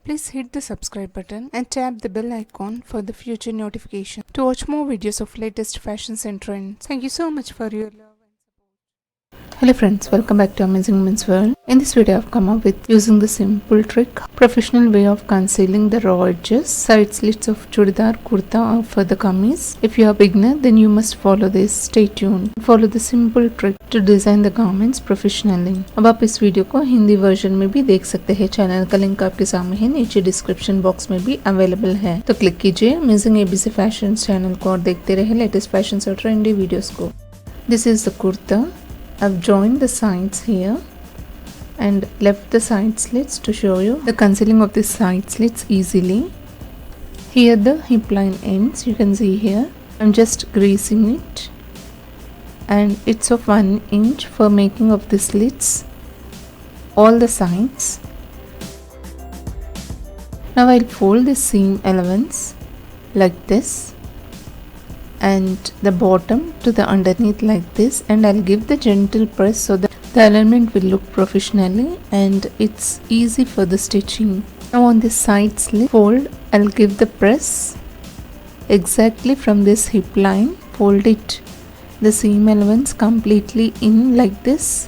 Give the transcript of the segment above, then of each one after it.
Please hit the subscribe button and tap the bell icon for the future notification to watch more videos of latest fashions and trends. Thank you so much for your love. Hello friends, welcome back to Amazing Women's World. In this video I've come up with using the simple trick, professional way of concealing the raw edges, side slits of Churidar, Kurta or for the Kameez. If you are a beginner then you must follow this. Stay tuned. Follow the simple trick to design the garments professionally. अब आप इस video को Hindi version में भी देख सकते हैं. Channel का लिंक आपके सामने है, नीचे डिस्क्रिप्शन बॉक्स में भी अवेलेबल है, तो क्लिक कीजिए अमेजिंग एबीसी फैशन चैनल को और देखते रहे लेटेस्ट फैशन और ट्रेंडी वीडियोस को. This is the kurta. I've joined the sides here and left the side slits to show you the concealing of the side slits easily. Here the hip line ends, you can see here. I'm just greasing it and it's of 1 inch for making of the slits all the sides. Now I'll fold the seam allowance like this and the bottom to the underneath like this, and I'll give the gentle press so that the alignment will look professionally and it's easy for the stitching. Now on this side slit fold, I'll give the press exactly from this hip line, fold it the seam allowance completely in like this.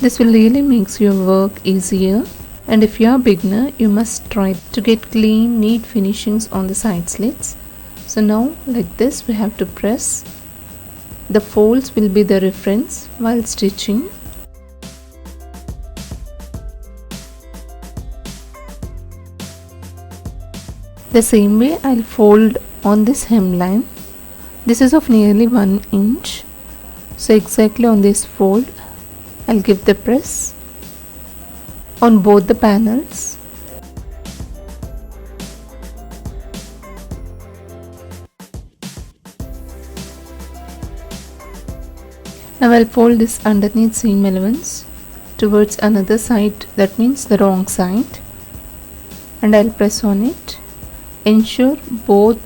This will really makes your work easier. And if you are a beginner, you must try to get clean, neat finishings on the side slits. So now like this we have to press. The folds will be the reference while stitching. The same way I'll fold on this hemline. This is of nearly 1 inch. So exactly on this fold, I'll give the press on both the panels. Now I'll fold this underneath seam allowance towards another side, that means the wrong side, and I'll press on it. Ensure both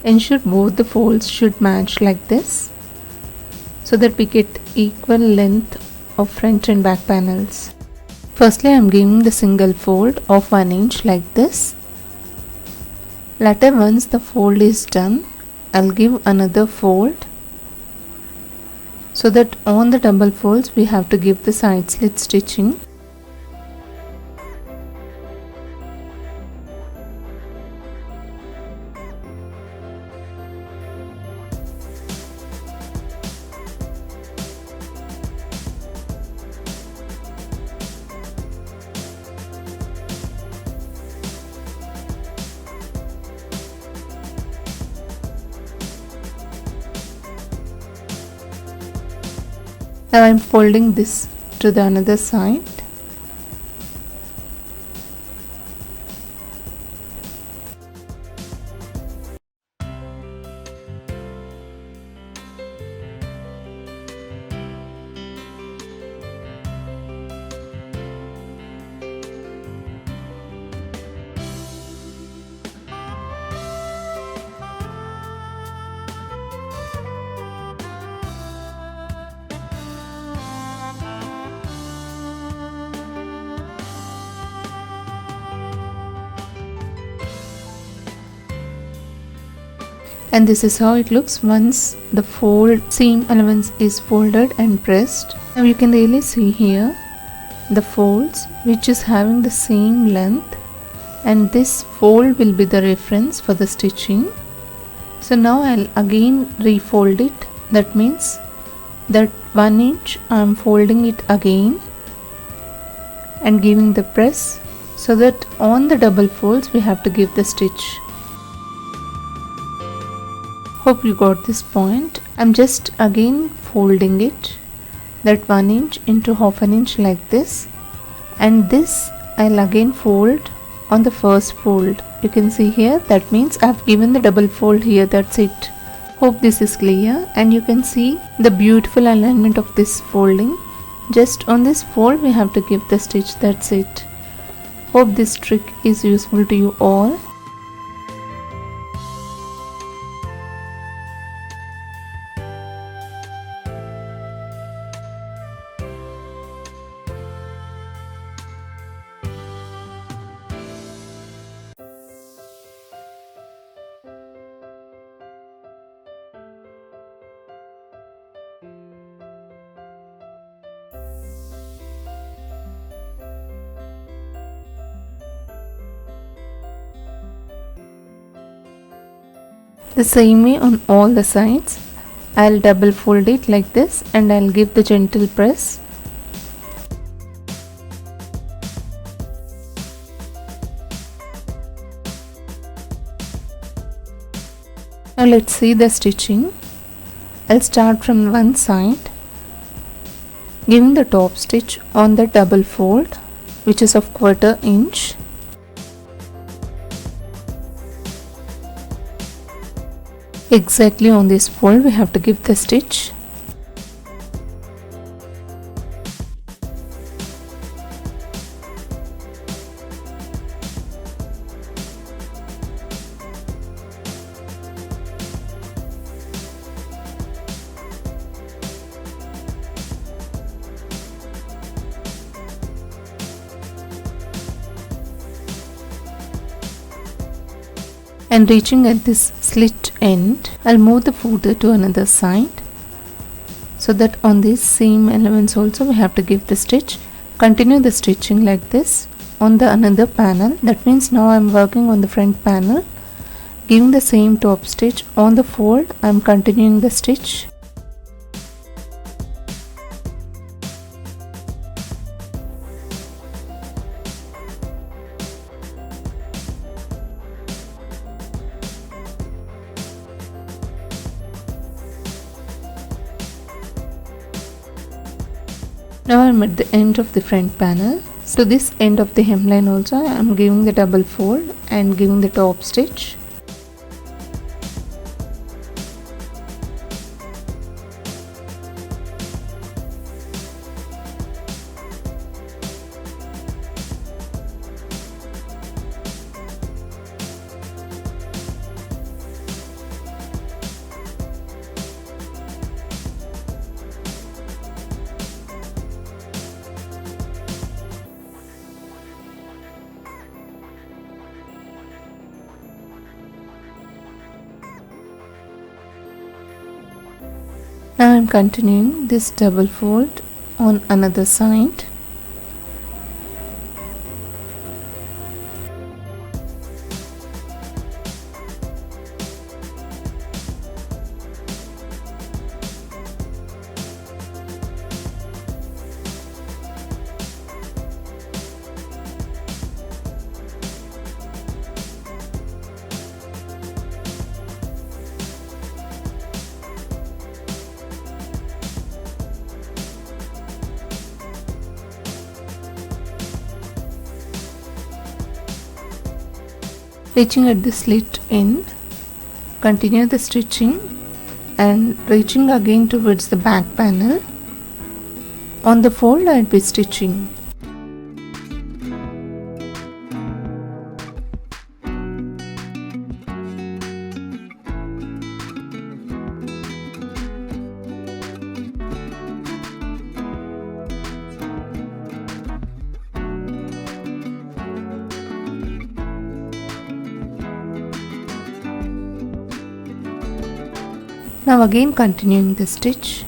the folds should match like this so that we get equal length of front and back panels. Firstly, I am giving the single fold of 1 inch like this. Later, once the fold is done, I'll give another fold so that on the double folds we have to give the side slit stitching. Now I am folding this to the another side. And this is how it looks once the fold seam allowance is folded and pressed. Now you can really see here the folds which is having the same length, and this fold will be the reference for the stitching. So now I'll again refold it. That means that 1 inch I am folding it again and giving the press so that on the double folds we have to give the stitch. Hope you got this point. I'm just again folding it, that 1 inch into half an inch like this, and this I'll again fold on the first fold. You can see here, that means I've given the double fold here, that's it. Hope this is clear, and you can see the beautiful alignment of this folding. Just on this fold we have to give the stitch, that's it. Hope this trick is useful to you all. The same way on all the sides. I'll double fold it like this and I'll give the gentle press. Now let's see the stitching. I'll start from one side, giving the top stitch on the double fold, which is of 1/4 inch. Exactly on this fold we have to give the stitch. And reaching at this slit end, I'll move the footer to another side so that on these same elements also we have to give the stitch. Continue the stitching like this on the another panel. That means now I'm working on the front panel, giving the same top stitch on the fold. I'm continuing the stitch. Now I'm at the end of the front panel. So this end of the hemline also I am giving the double fold and giving the top stitch. Now I am continuing this double fold on another side. Reaching at the slit end, continue the stitching and reaching again towards the back panel. On the fold I'll be stitching. Now again continuing the stitch.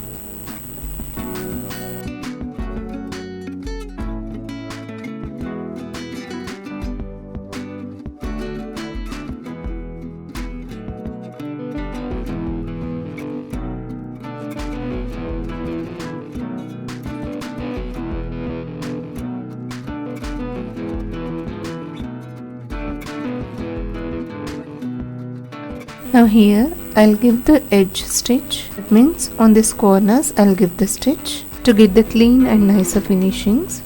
Now here I'll give the edge stitch. That means on these corners I'll give the stitch to get the clean and nicer finishings.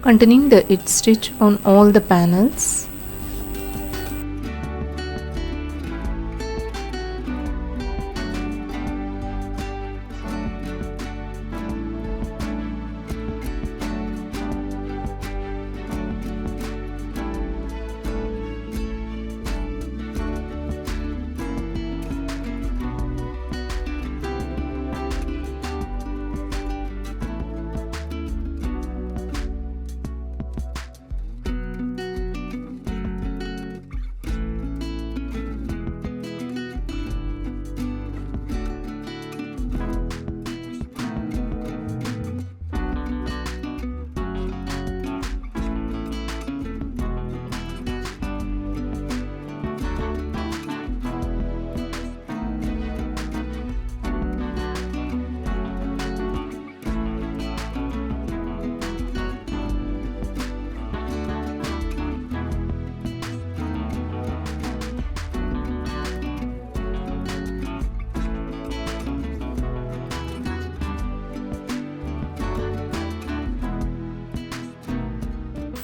Continuing the edge stitch on all the panels.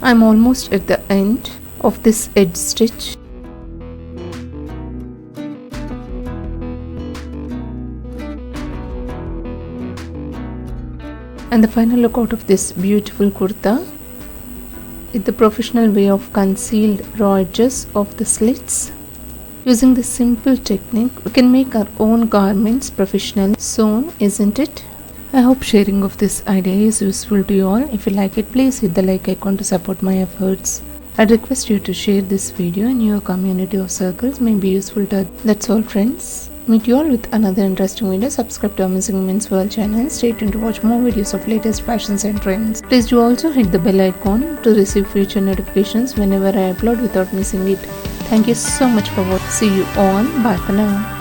I'm almost at the end of this edge stitch. And the final look out of this beautiful kurta is the professional way of concealed raw edges of the slits. Using this simple technique, we can make our own garments professionally sewn, isn't it? I hope sharing of this idea is useful to you all. If you like it, please hit the like icon to support my efforts. I'd request you to share this video in your community or circles, may be useful to others. That's all friends. Meet you all with another interesting video. Subscribe to Amazing Women's World channel and stay tuned to watch more videos of latest fashions and trends. Please do also hit the bell icon to receive future notifications whenever I upload without missing it. Thank you so much for watching. See you all. Bye for now.